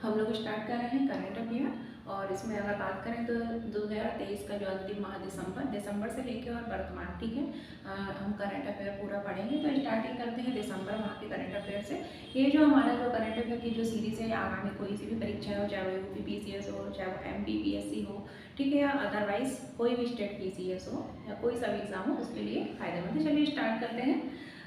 हम लोग स्टार्ट कर रहे हैं करंट अफेयर। और इसमें अगर बात करें तो 2023 का जो अंतिम माह दिसंबर से लेकर और वर्तमान, ठीक है, हम करंट अफेयर पूरा पढ़ेंगे। तो स्टार्टिंग करते हैं दिसंबर माह के करंट अफेयर से। ये जो हमारा जो करंट अफेयर की जो सीरीज़ है, आगामी कोई सी भी परीक्षा हो, चाहे वो UPPCS हो, चाहे वो MPPSC हो, ठीक है, या अदरवाइज कोई भी स्टेट PCS हो या कोई सा भी एग्जाम हो, उसके लिए फायदेमंद है। चलिए स्टार्ट करते हैं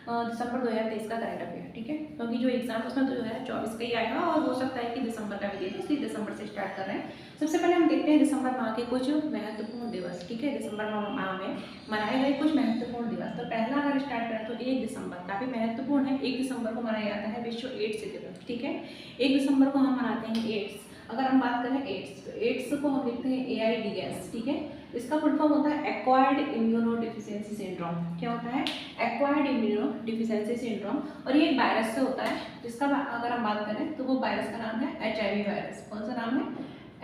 दिसंबर 2023 का करंट अफेयर, ठीक है, क्योंकि जो एग्जाम उसमें 2024 का ही आएगा और हो सकता है कि दिसंबर का भी दे दे, इसलिए दिसंबर से स्टार्ट कर रहे हैं। सबसे पहले हम देखते हैं दिसंबर माह के कुछ महत्वपूर्ण दिवस, ठीक है, दिसंबर माह में मनाए गए कुछ महत्वपूर्ण दिवस। तो पहला अगर स्टार्ट करें तो 1 दिसंबर काफ़ी महत्वपूर्ण है। 1 दिसंबर को मनाया जाता है विश्व एड्स दिवस, ठीक है। 1 दिसंबर को हम मनाते हैं एड्स। अगर हम बात करें एड्स, तो एड्स को हम लिखते हैं AIDS, ठीक है। इसका फुल फॉर्म होता है एक्वायर्ड इम्यूनोडिफिशियेंसी सिंड्रोम। क्या होता है? Acquired immunodeficiency syndrome. और ये एक वायरस से होता है, जिसका अगर हम बात करें तो वो वायरस का नाम है HIV वायरस। कौन सा नाम है?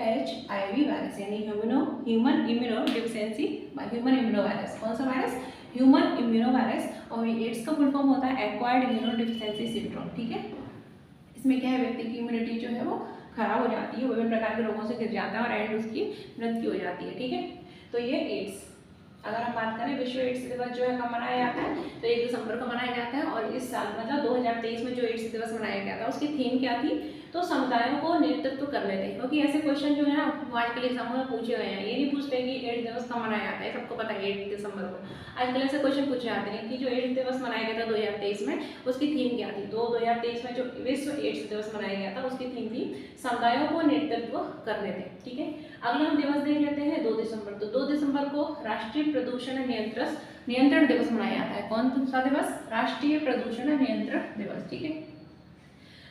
HIV वायरस, यानी ह्यूमन इम्यूनोडिफिशियेंसी ह्यूमन इम्यूनो वायरस। कौन सा वायरस? Human immuno virus. और एड्स का फुल फॉर्म होता है एक्वायर्ड इम्यूनोडिफिशियेंसी सिंड्रोम, ठीक है। इसमें क्या है, व्यक्ति की इम्यूनिटी जो है वो खराब हो जाती है, विभिन्न प्रकार के रोगों से गिर जाता है और एंड उसकी मृत्यु हो जाती है, ठीक है। तो ये एड्स। अगर हम बात करें विश्व एड्स दिवस जो है कब मनाया जाता है, तो 1 दिसंबर को मनाया जाता है। और इस साल मतलब 2023 में जो एड्स दिवस मनाया गया था उसकी थीम क्या थी? तो समुदायों को नेतृत्व करने थे, क्योंकि ऐसे क्वेश्चन जो है ना आजकल एग्जामों में पूछे गए हैं। ये नहीं पूछते कि एड्स दिवस कब मनाया जाता है, सबको पता है 8 दिसंबर को। आजकल ऐसे क्वेश्चन पूछे जाते हैं कि जो एड्स दिवस मनाया गया था 2023 में, उसकी थीम क्या थी। तो 2023 में जो विश्व एड्स दिवस मनाया गया था उसकी थीम थी समुदायों को नेतृत्व करने थे, ठीक है। अगला हम दिवस देख लेते हैं 2 दिसंबर। तो 2 दिसंबर को राष्ट्रीय प्रदूषण नियंत्रण दिवस मनाया जाता है। कौन सा दिवस? राष्ट्रीय प्रदूषण नियंत्रण दिवस, ठीक है।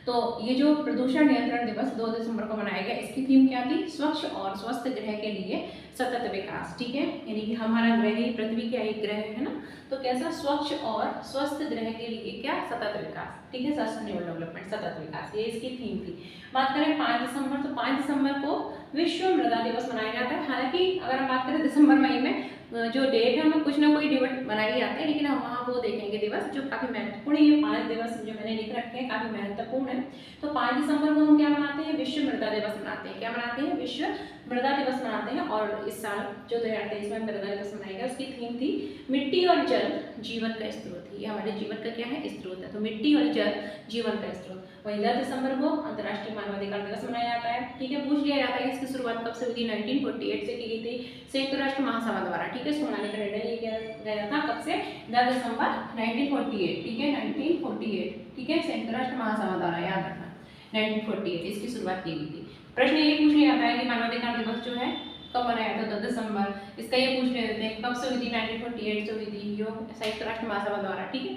तो ये जो प्रदूषण नियंत्रण दिवस 2 दिसंबर को मनाया गया, इसकी थीम क्या थी? स्वच्छ और स्वस्थ ग्रह के लिए सतत विकास, ठीक है। यानी कि हमारा ग्रह ही पृथ्वी क्या एक ग्रह है ना, तो कैसा? स्वच्छ और स्वस्थ ग्रह के लिए क्या? सतत विकास, ठीक है, सस्टेनेबल डेवलपमेंट, सतत विकास, ये इसकी थीम थी। बात करें 5 दिसंबर, तो 5 दिसंबर को विश्व मृदा दिवस मनाया जाता है। हालांकि अगर हम बात करें दिसंबर महीने में जो डेट है हमें कुछ ना कोई डेट मनाई जाते हैं, लेकिन हम वहाँ वो देखेंगे दिवस जो काफ़ी महत्वपूर्ण है। ये 5 दिवस जो मैंने लिख रखे हैं काफ़ी महत्वपूर्ण है। तो 5 दिसंबर को हम क्या मनाते हैं? विश्व मृदा दिवस मनाते हैं। क्या मनाते हैं? विश्व मृदा दिवस मनाते हैं। और इस साल जो 2023 में मृदा दिवस मनाया गया उसकी थीम थी मिट्टी और जल जीवन का स्रोत। ये हमारे जीवन का क्या है? स्रोत है। तो मिट्टी और जल जीवन का स्रोत। वहीं 10 दिसंबर को अंतर्राष्ट्रीय मानवाधिकार दिवस मनाया जाता है, ठीक है। पूछ लिया जाता है इसकी शुरुआत कब से हुई थी? 1948 से की गई थी संयुक्त राष्ट्र महासभा द्वारा, ठीक है। इसको मनाने का निर्णय लिया गया था कब से? 10 दिसंबर 1948, ठीक है, 1948, ठीक है, संयुक्त राष्ट्र महासभा द्वारा, याद रखना 1948 इसकी शुरुआत की गई थी। प्रश्न ये पूछ लिया जाता है कि मानवाधिकार दिवस जो है कब मनाया था? 10 दिसंबर। इसका ये पूछ लेते हैं कब से हुई थी? 1948 से हुई थी, जो संयुक्त राष्ट्र महासभा द्वारा, ठीक है।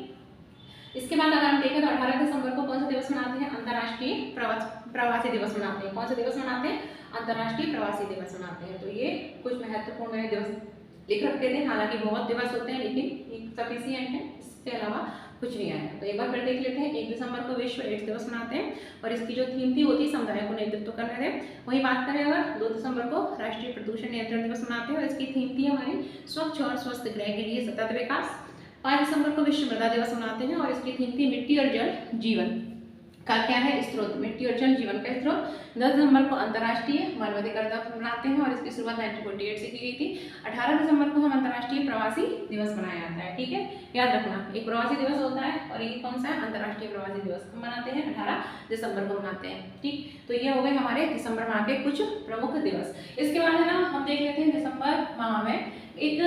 इसके बाद अगर हम देखें तो 18 दिसंबर को कौन सा दिवस मनाते हैं? अंतर्राष्ट्रीय प्रवासी दिवस मनाते हैं। कौन सा दिवस मनाते हैं? अंतर्राष्ट्रीय प्रवासी दिवस मनाते हैं। तो ये कुछ महत्वपूर्ण दिवस लिख रखे थे। हालांकि बहुत दिवस होते हैं लेकिन सफिशिएंट है, इसके अलावा कुछ नहीं आया। तो एक बार फिर देख लेते हैं। 1 दिसंबर को विश्व एड्स दिवस मनाते हैं और इसकी जो थीम थी वो थी समुदाय को नेतृत्व करने थे। वही बात करें अगर 2 दिसंबर को राष्ट्रीय प्रदूषण नियंत्रण दिवस मनाते हैं और इसकी थीम थी हमारी स्वच्छ और स्वस्थ ग्रह के लिए सतत विकास। 5 दिसंबर को विश्व मृदा दिवस मनाते हैं और इसकी थीम थी मिट्टी और जल जीवन का क्या है? स्रोत, मिट्टी और जल जीवन का स्रोत। 10 दिसंबर को अंतर्राष्ट्रीय मानवाधिकार दिवस मनाते हैं और इसकी शुरुआत 1948 से की गई थी। 18 दिसंबर को हम अंतर्राष्ट्रीय प्रवासी दिवस मनाया जाता है, ठीक है, याद रखना। एक प्रवासी दिवस होता है और ये कौन सा है? अंतर्राष्ट्रीय प्रवासी दिवस मनाते हैं, 18 दिसंबर को मनाते हैं, ठीक। तो ये हो गए हमारे दिसंबर माह के कुछ प्रमुख दिवस। इसके बाद है ना हम देख लेते हैं दिसंबर माह में एक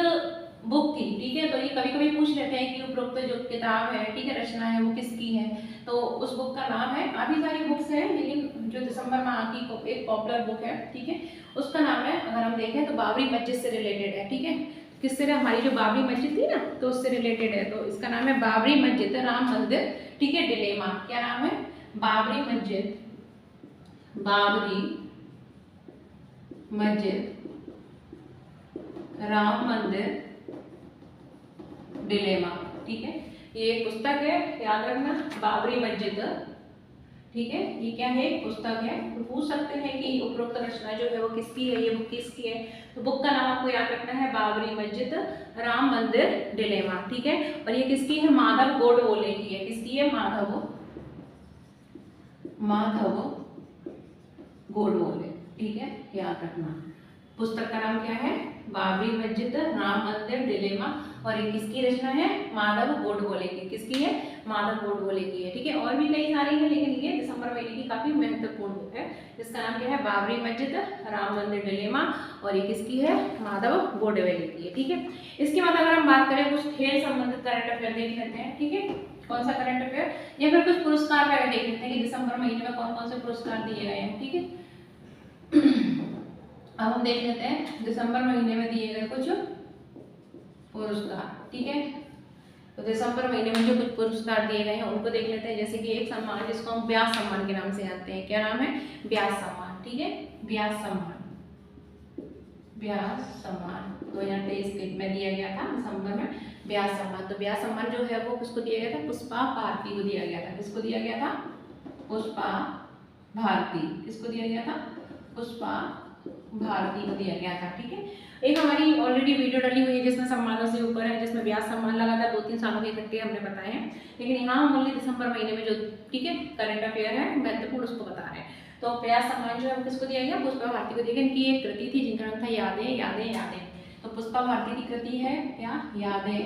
बुक थी, ठीक है। तो ये कभी कभी पूछ लेते हैं कि उपरोक्त जो किताब है, ठीक है, रचना है, वो किसकी है। तो उस बुक का नाम है, काफी सारी बुक्स हैं लेकिन जो दिसंबर माह की एक पॉपुलर बुक है, ठीक है, उसका नाम है, अगर हम देखें तो बाबरी मस्जिद से रिलेटेड है, ठीक है। किससे? हमारी जो बाबरी मस्जिद थी ना, तो उससे रिलेटेड है। तो इसका नाम है बाबरी मस्जिद राम मंदिर, ठीक है, डिलेमा। क्या नाम है? बाबरी मस्जिद राम मंदिर डिलेमा, ठीक है। ये एक पुस्तक है, याद रखना, बाबरी मस्जिद, ठीक है। ये क्या है? एक पुस्तक है। तो पूछ सकते हैं कि उपरोक्त रचना जो है वो किसकी है, ये बुक किसकी है। तो बुक का नाम आपको याद रखना है बाबरी मस्जिद राम मंदिर डिलेमा, ठीक है। और ये किसकी है? माधव गोडबोले की है। किसकी है? माधव गोडबोले, ठीक है, याद रखना। पुस्तक का नाम क्या है? बाबरी मस्जिद, राम मंदिर डिलेमा, और ये किसकी रचना है? माधव गोडबोले की। किसकी है? माधव गोडबोले की है, ठीक है। और भी कई सारी है, लेकिन ये दिसंबर महीने की काफी महत्वपूर्ण बुक है। इसका नाम क्या है? बाबरी मस्जिद, राम मंदिर डिलेमा, और ये किसकी है? माधव गोडबोले की है, ठीक है। इसके बाद अगर हम बात करें कुछ खेल संबंधित करंट अफेयर देख लेते हैं, ठीक है। कौन सा करंट अफेयर, या फिर कुछ पुरस्कार वगैरह देख लेते हैं कि दिसंबर महीने में कौन कौन से पुरस्कार दिए गए हैं, ठीक है। अब हम देख लेते हैं दिसंबर महीने में दिए गए कुछ पुरस्कार, ठीक है। तो दिसंबर महीने में जो कुछ पुरस्कार दिए गए हैं उनको देख लेते हैं। जैसे कि एक सम्मान जिसको हम व्यास सम्मान के नाम से जानते हैं। क्या नाम है? व्यास सम्मान, ठीक है। व्यास सम्मान, व्यास सम्मान 2023 में दिया गया था दिसंबर में, व्यास सम्मान। तो व्यास सम्मान जो है वो किसको दिया गया था? पुष्पा भारती को दिया गया था। किसको दिया गया था? पुष्पा भारती। किसको दिया गया था? पुष्पा भारती को दिया गया था, ठीक है। एक हमारी ऑलरेडी वीडियो डली हुई है जिसमें सम्मानों से ऊपर है, जिसमें व्यास सम्मान लगातार 2-3 सालों के इकट्ठे हमने बताए हैं, लेकिन यहाँ हम ओनली दिसंबर महीने में जो, ठीक है, करंट अफेयर है महत्वपूर्ण उसको बता रहे हैं। तो व्यास सम्मान जो है वो किसको दिया गया? पुष्पा भारती को दिया गया। इनकी एक कृति थी जिनका नाम था यादें यादें यादें। तो पुष्पा भारती की कृति है क्या? यादें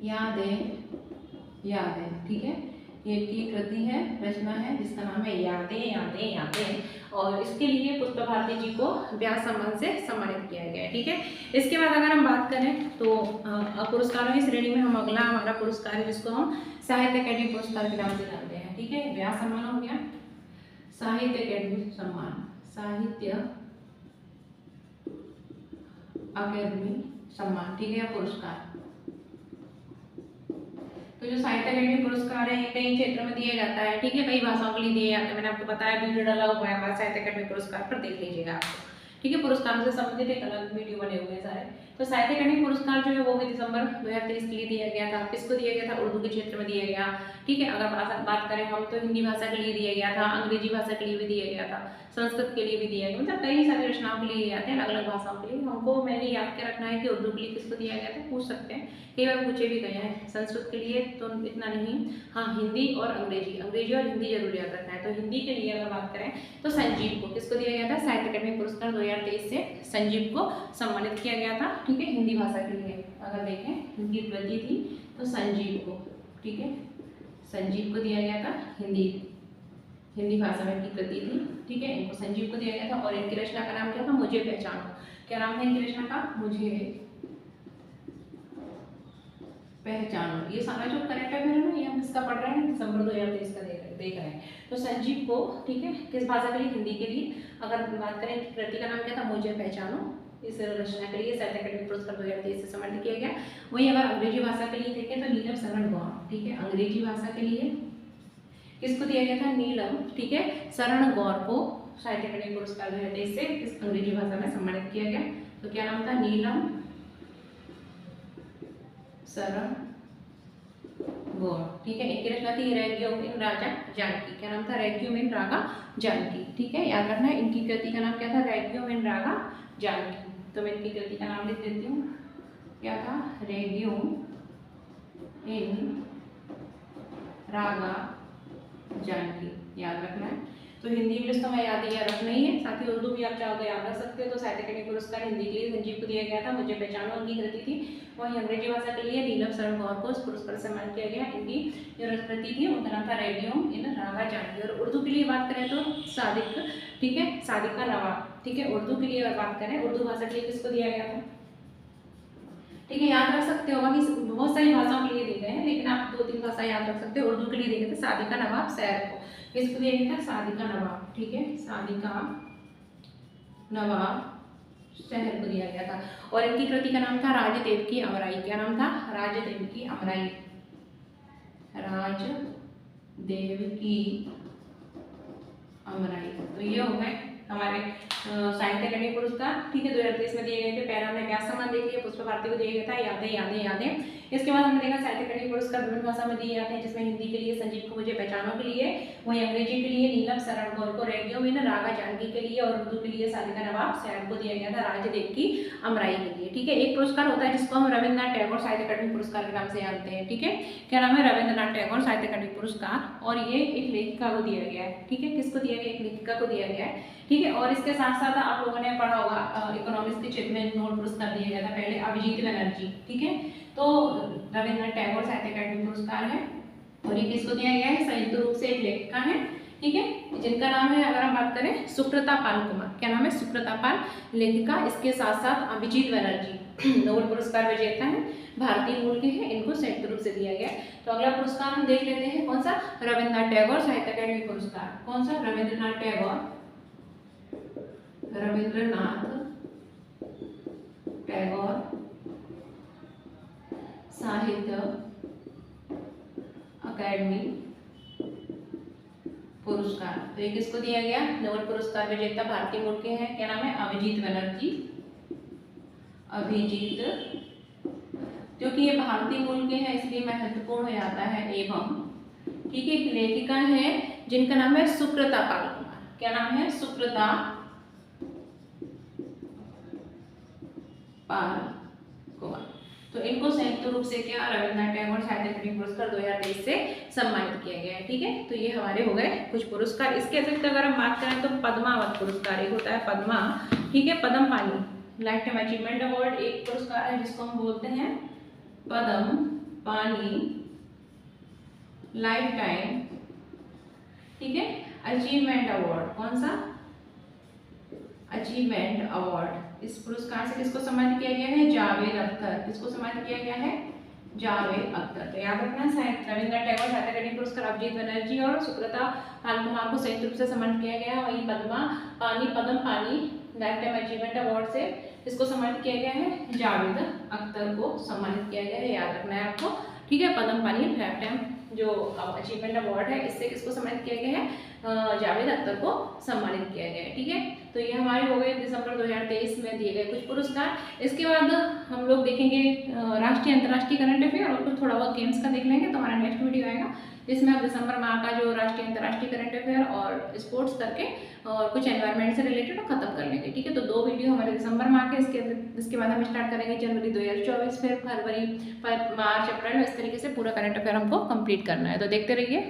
यादें यादें, ठीक है। ये की कृति है, रचना है जिसका नाम है यादें यादें यादें, और इसके लिए पुष्पा भारती जी को व्यास सम्मान से सम्मानित किया गया है, ठीक है। इसके बाद अगर हम बात करें तो पुरस्कारों की श्रेणी में हम अगला हमारा पुरस्कार है जिसको हम साहित्य अकेडमी पुरस्कार के नाम से जानते हैं, ठीक है। व्यास सम्मान हो गया, साहित्य अकेडमी सम्मान, साहित्य अकेडमी सम्मान, ठीक है, पुरस्कार। तो जो साहित्य अकेडमी पुरस्कार है कई क्षेत्रों में दिया जाता है, ठीक है, कई भाषाओं के लिए दिया जाता है। मैंने आपको बताया, वीडियो डाला हुआ है हमारा साहित्य अकेडमी पुरस्कार पर, देख लीजिएगा आपको, ठीक है। पुरस्कारों से संबंधित एक अलग वीडियो बने हुए हैं सारे। तो साहित्य अकेडमी पुरस्कार जो है वो भी दिसंबर 2023 के लिए दिया गया था। किसको दिया गया था? उर्दू के क्षेत्र में दिया गया, ठीक है। अगर बात करें हम तो हिंदी भाषा के लिए दिया गया था, अंग्रेजी भाषा के लिए भी दिया गया था, संस्कृत के लिए भी दिया गया, मतलब कई सारी रचनाओं के लिए आते हैं, अलग अलग भाषाओं के लिए। हमको मैंने याद क्या रखना है कि उर्दू के लिए किसको दिया गया था, पूछ सकते हैं, कई बार पूछे भी गए हैं। संस्कृत के लिए तो इतना नहीं, हाँ हिंदी और अंग्रेजी और हिंदी जरूर याद रखना है। तो हिंदी के लिए अगर बात करें तो संजीव को किसको दिया गया था? साहित्य अकेडमी पुरस्कार 2023 से संजीव को सम्मानित किया गया था, ठीक है। हिंदी भाषा के लिए अगर देखें, इनकी कृति थी तो संजीव को, ठीक है, संजीव को दिया गया था। हिंदी भाषा में इनकी कृति थी, ठीक है, इनको संजीव को दिया गया था। और इनकी रचना का नाम क्या था? मुझे पहचानो। क्या नाम था इनकी रचना का? मुझे पहचानो। ये सारा जो करंट अफेयर है ना, ये हम किसका पढ़ रहे हैं? दिसंबर 2023 का देख रहे हैं। तो संजीव को, ठीक है, किस भाषा के लिए? हिंदी के लिए। अगर बात करें कृति का नाम क्या था? मुझे पहचानो। इस रचना के लिए साहित्य अकेडमी पुरस्कार 2023 से सम्मानित किया गया। वहीं अगर अंग्रेजी भाषा के लिए देखें तो नीलम शरण गौर, ठीक है, अंग्रेजी भाषा के लिए किसको दिया गया था? नीलम, ठीक है, शरण गौर को साहित्य अकेडमी पुरस्कार 2023 से इस अंग्रेजी भाषा में सम्मानित किया गया। तो क्या नाम था? नीलम शरण गौर, ठीक है। इनकी रचना थी रेक्विएम इन राजा जानकी। क्या नाम था? रेक्विएम इन रागा जानकी, ठीक है, याद रखना है। इनकी कृति का नाम क्या था? रेक्विएम इन रागा जानकी। तो मैं इनकी कृति का नाम लिख देती हूँ, क्या था? रेक्विएम इन रागा जानकी, याद रखना है। तो हिंदी इंग्लिश तो मैं याद रखना ही है, साथ ही उर्दू भी आप चाहो तो याद रख सकते हो। तो साहित्य अकेडमी पुरस्कार हिंदी के लिए संजीव को दिया गया था, मुझे पहचानो उनकी कृति थी। वहीं अंग्रेजी भाषा के लिए नीलम शरण गौर को इस पुरस्कार से सम्मानित किया गया। इनकी जो कृति थी उनका नाम था रेक्विएम इन रागा जानकी। और उर्दू के लिए बात करें तो सादिक, ठीक है, सादिक का नवाब, ठीक है। उर्दू के लिए अगर बात करें, उर्दू भाषा के लिए किसको दिया गया था? ठीक है, याद रख सकते हो, बाकी बहुत सारी भाषाओं के लिए दिए गए हैं, लेकिन आप 2-3 भाषा याद रख सकते हो। उर्दू के लिए दिए गए थे सादिका नवाब शहर को, किसको दिया गया था? सादिका नवाब, ठीक है, सादिका नवाब शहर को दिया गया था। और इनकी कृति का नाम था राजदेव की अमराई। क्या नाम था? राजदेव की अमराई, राजदेव की अमराई। तो ये हो गए हमारे साहित्य अकेडमी पुरस्कार, ठीक है, 2023 में दिए गए थे। पहला हमने व्यास सम्मान देख लिया, पुष्पा भारती को दिया गया था यादें यादें यादें। इसके बाद हमने देखा साहित्य अकेडमी पुरस्कार विभिन्न भाषा में दिए जाते हैं, जिसमें हिंदी के लिए संजीव को मुझे पहचानों के लिए, वहीं अंग्रेजी के लिए नीलम शरण गौर को रेगियो में रागा जानकी के लिए, और उर्दू के लिए सालिका नवाब सैयद को दिया गया था राज्य देव की अमराई के लिए। ठीक है, एक पुरस्कार होता है जिसको हम रविन्द्रनाथ टैगोर साहित्य अकादमी पुरस्कार के नाम से जानते हैं। ठीक है, क्या नाम है? रविन्द्रनाथ टैगोर साहित्य अकादमी पुरस्कार, और ये एक लेखिका को दिया गया है। ठीक है, किसको दिया गया? एक लेखिका को दिया गया है। ठीक है, और इसके साथ साथ आप लोगों ने पढ़ा होगा इकोनॉमिक्स के क्षेत्र में नोबेल पुरस्कार दिया गया था पहले अभिजीत बनर्जी। ठीक है, तो रविन्द्रनाथ टैगोर साहित्य अकादमी पुरस्कार है, और ये किसको दिया गया है? संयुक्त रूप से एक लेखिका है। ठीक है, जिनका नाम है, अगर हम बात करें, सुकृता पाल कुमार। क्या नाम है? सुकृता पाल, लेखिका। इसके साथ साथ अभिजीत बनर्जी नोबेल पुरस्कार विजेता है, भारतीय मूल के हैं, इनको संयुक्त रूप से दिया गया। तो अगला पुरस्कार हम देख लेते हैं, कौन सा? रविन्द्रनाथ टैगोर साहित्य अकादमी पुरस्कार। कौन सा? रविन्द्रनाथ टैगोर साहित्य अकादमी पुरस्कार। तो ये किसको दिया गया? नोबेल पुरस्कार विजेता भारतीय मूल के हैं, क्या नाम है? अभिजीत बनर्जी। अभिजीत, क्योंकि ये भारतीय मूल के हैं इसलिए महत्वपूर्ण हो जाता है एवं। ठीक है, एक लेखिका है जिनका नाम है सुकृता पाल कुमार। क्या नाम है? सुकृता पाल कुमार। तो इनको संयुक्त रूप से क्या रविन्द्रनाथ टैगोर साहित्य अकादमी पुरस्कार 2023 से सम्मानित किया गया है। ठीक है, तो ये हमारे हो गए कुछ पुरस्कार। इसके अतिरिक्त अगर हम बात करें तो पद्मावत पुरस्कार एक होता है, पद्मा। ठीक है, पद्म पानी लाइफ टाइम अचीवमेंट अवार्ड एक पुरस्कार है जिसको हम बोलते हैं पद्म पानी लाइफ टाइम, ठीक है, अचीवमेंट अवार्ड। कौन सा? Achievement award. इस पुरस्कार से किसको सम्मानित किया गया है? जावेद अख्तर। किसको सम्मानित किया गया है? जावेद अख्तर। तो याद रखना, रविन्द्रनाथ टैगोर साहित्य अकादमी पुरस्कार अभिजीत बनर्जी और सुकृता पाल कुमार को संयुक्त रूप से सम्मानित किया गया है। वहीं पद्म पानी लाइफ टाइम अचीवमेंट अवार्ड से इसको सम्मानित किया गया है? जावेद अख्तर को सम्मानित किया गया है, याद रखना है आपको। ठीक है, पद्म पानी लाइफ टाइम जो अचीवमेंट अवार्ड है, इससे किसको सम्मानित किया गया है? जावेद अख्तर को सम्मानित किया गया है। ठीक है, तो ये हमारे हो गए दिसंबर 2023 में दिए गए कुछ पुरस्कार। इसके बाद हम लोग देखेंगे राष्ट्रीय अंतर्राष्ट्रीय करंट अफेयर और कुछ थोड़ा बहुत गेम्स का देख लेंगे। तो हमारा नेक्स्ट वीडियो आएगा जिसमें हम दिसंबर माह का जो राष्ट्रीय अंतर्राष्ट्रीय करंट अफेयर और स्पोर्ट्स करके और कुछ एनवायरनमेंट से रिलेटेड खत्म कर लेंगे। ठीक है, तो 2 वीडियो हमारे दिसंबर माह के। इसके बाद हम स्टार्ट करेंगे जनवरी 2024, फिर फरवरी, मार्च, अप्रैल, इस तरीके से पूरा करंट अफेयर हमको कंप्लीट करना है। तो देखते रहिए।